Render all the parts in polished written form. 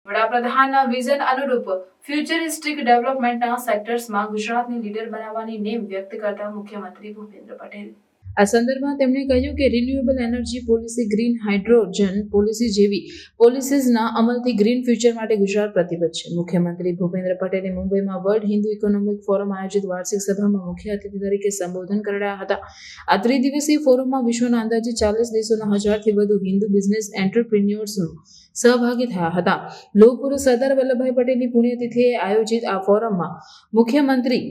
વડાપ્રધાનના વિઝન અનુરૂપ ફ્યુચરિસ્ટિક ડેવલપમેન્ટના સેક્ટર્સમાં ગુજરાતને લીડર બનાવવાની નેમ વ્યક્ત કરતા મુખ્યમંત્રી ભૂપેન્દ્ર પટેલ આ સંદર્ભમાં તેમણે કહ્યું કે renewable energy policy, green hydrogen policy જેવી પોલિસીઝના અમલથી ગ્રીન ફ્યુચર માટે ગુજરાત પ્રતિબદ્ધ છે. મુખ્યમંત્રી ભૂપેન્દ્ર પટેલે મુંબઈમાં વર્લ્ડ હિન્દુ ઇકોનોમિક ફોરમ આયોજિત વાર્ષિક સભામાં મુખ્ય અતિથિ તરીકે સંબોધન કર્યા હતા. આ ત્રિદિવસીય ફોરમમાં વિશ્વના અંદાજે 40 દેશોના 1000થી વધુ હિન્દુ બિઝનેસ એન્ટરપ્રિન્યોર્સ સહભાગી થયા હતા. લોહ પુરુષ સરદાર વલ્લભભાઈ પટેલની પુણ્યતિથિએ આયોજિત આ ફોરમમાં મુખ્યમંત્રી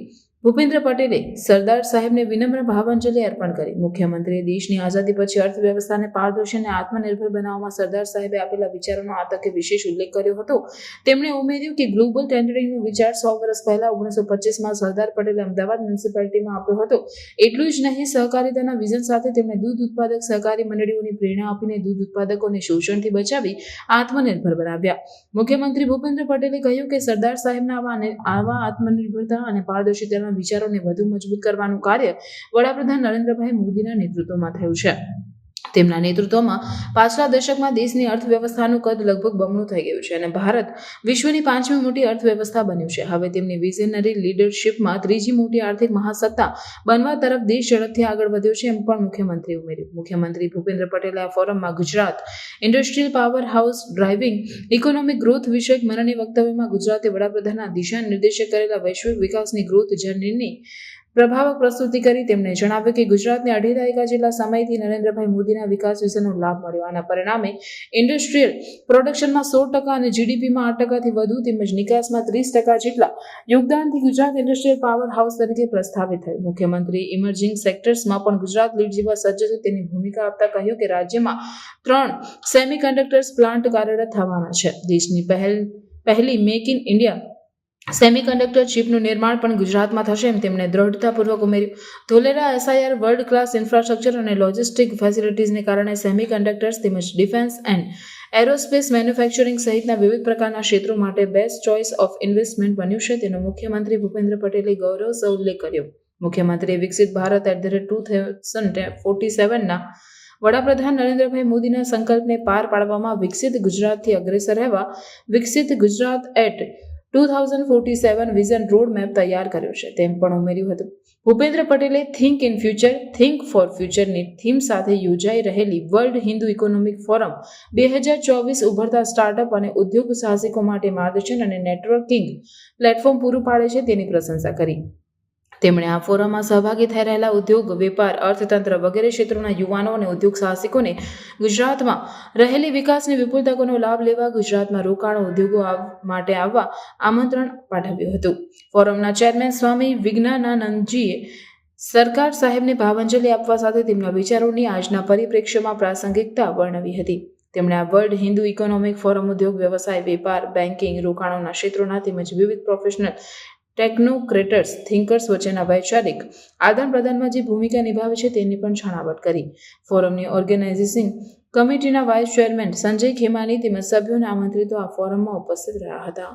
ભૂપેન્દ્ર પટેલે સરદાર સાહેબને વિનમ્ર ભાવાંજલિ અર્પણ કરી. મુખ્યમંત્રીએ દેશની આઝાદી પછી અર્થવ્યવસ્થાને પારદર્શી અને આત્મનિર્ભર બનાવવામાં સરદાર સાહેબે આપેલા વિચારોનો આ તકે વિશેષ ઉલ્લેખ કર્યો હતો. તેમણે ઉમેર્યું કે ગ્લોબલ ટેન્ડરિંગનો વિચાર 100 વર્ષ પહેલા 1925માં સરદાર પટેલે અમદાવાદ મ્યુનિસિપાલિટીમાં આપ્યો હતો. એટલું જ નહીં, સહકારિતાના વિઝન સાથે તેમણે દૂધ ઉત્પાદક સહકારી મંડળીઓની પ્રેરણા આપીને દૂધ ઉત્પાદકોને શોષણથી બચાવી આત્મનિર્ભર બનાવ્યા. મુખ્યમંત્રી ભૂપેન્દ્ર પટેલે કહ્યું કે સરદાર સાહેબના આવા આત્મનિર્ભરતા અને પારદર્શિતાના વિચારોને વધુ મજબૂત કરવાનું કાર્ય વડાપ્રધાન નરેન્દ્રભાઈ મોદીના નેતૃત્વમાં થયું છે. તેમના નેતૃત્વમાં પાછલા દશકમાં દેશની અર્થવ્યવસ્થાનું કદ લગભગ બમણું થઈ ગયું છે અને ભારત વિશ્વની 5મી મોટી અર્થવ્યવસ્થા બન્યું છે. હવે તેમની વિઝનરી લીડરશિપમાં 3જી મોટી આર્થિક મહાસત્તા બનવા તરફ દેશ ઝડપથી આગળ વધ્યો છે, એમ પણ મુખ્યમંત્રીએ ઉમેર્યું. મુખ્યમંત્રી ભૂપેન્દ્ર પટેલે આ ફોરમમાં Gujarat industrial power house driving economic growth વિષયક મનની વક્તવ્યમાં ગુજરાતે વડાપ્રધાનના દિશા નિર્દેશે કરેલા વૈશ્વિક વિકાસની ગ્રોથ જર્નીની પ્રભાવક પ્રસ્તુતિ કરી. તેમણે જણાવ્યું કે ગુજરાતને 2.5 દાયકા જેટલા સમયથી નરેન્દ્રભાઈ મોદીના વિકાસ વિઝનનો લાભ મળ્યો. આના પરિણામે ઇન્ડસ્ટ્રીયલ પ્રોડક્શનમાં 16% અને જીડીપીમાં 8%થી વધુ તેમજ નિકાસમાં 30% જેટલા યોગદાનથી ગુજરાત ઇન્ડસ્ટ્રીયલ પાવર હાઉસ તરીકે પ્રસ્થાપિત થયું. મુખ્યમંત્રી ઇમર્જિંગ સેક્ટર્સમાં પણ ગુજરાત લીડ જેવા સજ્જ છે તેની ભૂમિકા આપતા કહ્યું કે રાજ્યમાં 3 સેમિકન્ડક્ટર્સ પ્લાન્ટ કાર્યરત થવાના છે. દેશની પહેલી મેક ઇન ઇન્ડિયા સેમિકન્ડક્ટર ચિપનું નિર્માણ પણ ગુજરાતમાં થશે, એમ તેમણે દ્રઢતાપૂર્વક ઉમેર્યું. Dholera SIR world class infrastructure અને લોજિસ્ટિક ફેસિલિટીઝને કારણે સેમિકન્ડક્ટર્સ તેમજ ડિફેન્સ એન્ડ એરોસ્પેસ મેન્યુફેક્ચરિંગ સહિતના વિવિધ પ્રકારના ક્ષેત્રો માટે બેસ્ટ ચોઇસ ઓફ ઇન્વેસ્ટમેન્ટ બન્યું છે, તેનો મુખ્યમંત્રી ભૂપેન્દ્ર પટેલે ગૌરવ ઉલ્લેખ કર્યો. મુખ્યમંત્રીએ વિકસિત ભારત @2047ના વડાપ્રધાન નરેન્દ્રભાઈ મોદીના સંકલ્પને પાર પાડવામાં વિકસિત ગુજરાતથી અગ્રેસર રહેવા વિકસિત ગુજરાત @2047 વિઝન રોડ મેપ તૈયાર કર્યો છે, તેમ પણ ઉમેર્યું હતું. ભૂપેન્દ્ર પટેલે think in future, think for ફ્યુચરની થીમ સાથે યોજાઈ રહેલી વર્લ્ડ હિન્દુ ઇકોનોમિક ફોરમ 2024 ઉભરતા સ્ટાર્ટઅપ અને ઉદ્યોગ સાહસિકો માટે માર્ગદર્શન અને નેટવર્કિંગ પ્લેટફોર્મ પૂરું પાડે છે તેની પ્રશંસા કરી. તેમણે આ ફોરમમાં સહભાગી થઈ રહેલા ઉદ્યોગ, વેપાર, અર્થતંત્ર વગેરે ક્ષેત્રોના યુવાનો અને ઉદ્યોગ સાહસિકોને ગુજરાતમાં રહેલી વિકાસની વિપુલ તકોનો લાભ લેવા ગુજરાતમાં રોકાણો ઉદ્યોગો માટે આવવા આમંત્રણ પાઠવ્યું હતું. ફોરમના ચેરમેન સ્વામી વિજ્ઞાનાનંદજીએ સરદાર સાહેબને ભાવાંજલિ આપવા સાથે તેમના વિચારોની આજના પરિપ્રેક્ષ્યમાં પ્રાસંગિકતા વર્ણવી હતી. તેમણે આ વર્લ્ડ હિન્દુ ઇકોનોમિક ફોરમ ઉદ્યોગ, વ્યવસાય, વેપાર, બેન્કિંગ, રોકાણોના ક્ષેત્રોના તેમજ વિવિધ પ્રોફેશનલ ટેકનોક્રેટર્સ, થિંકર્સ વચ્ચેના વૈચારિક આદાન પ્રદાનમાં જે ભૂમિકા નિભાવે છે તેની પણ છણાવટ કરી. ફોરમની ઓર્ગેનાઇઝિંગ કમિટીના વાઇસ ચેરમેન સંજય ખેમાની તેમજ સભ્યોને આમંત્રિતો આ ફોરમમાં ઉપસ્થિત રહ્યા હતા.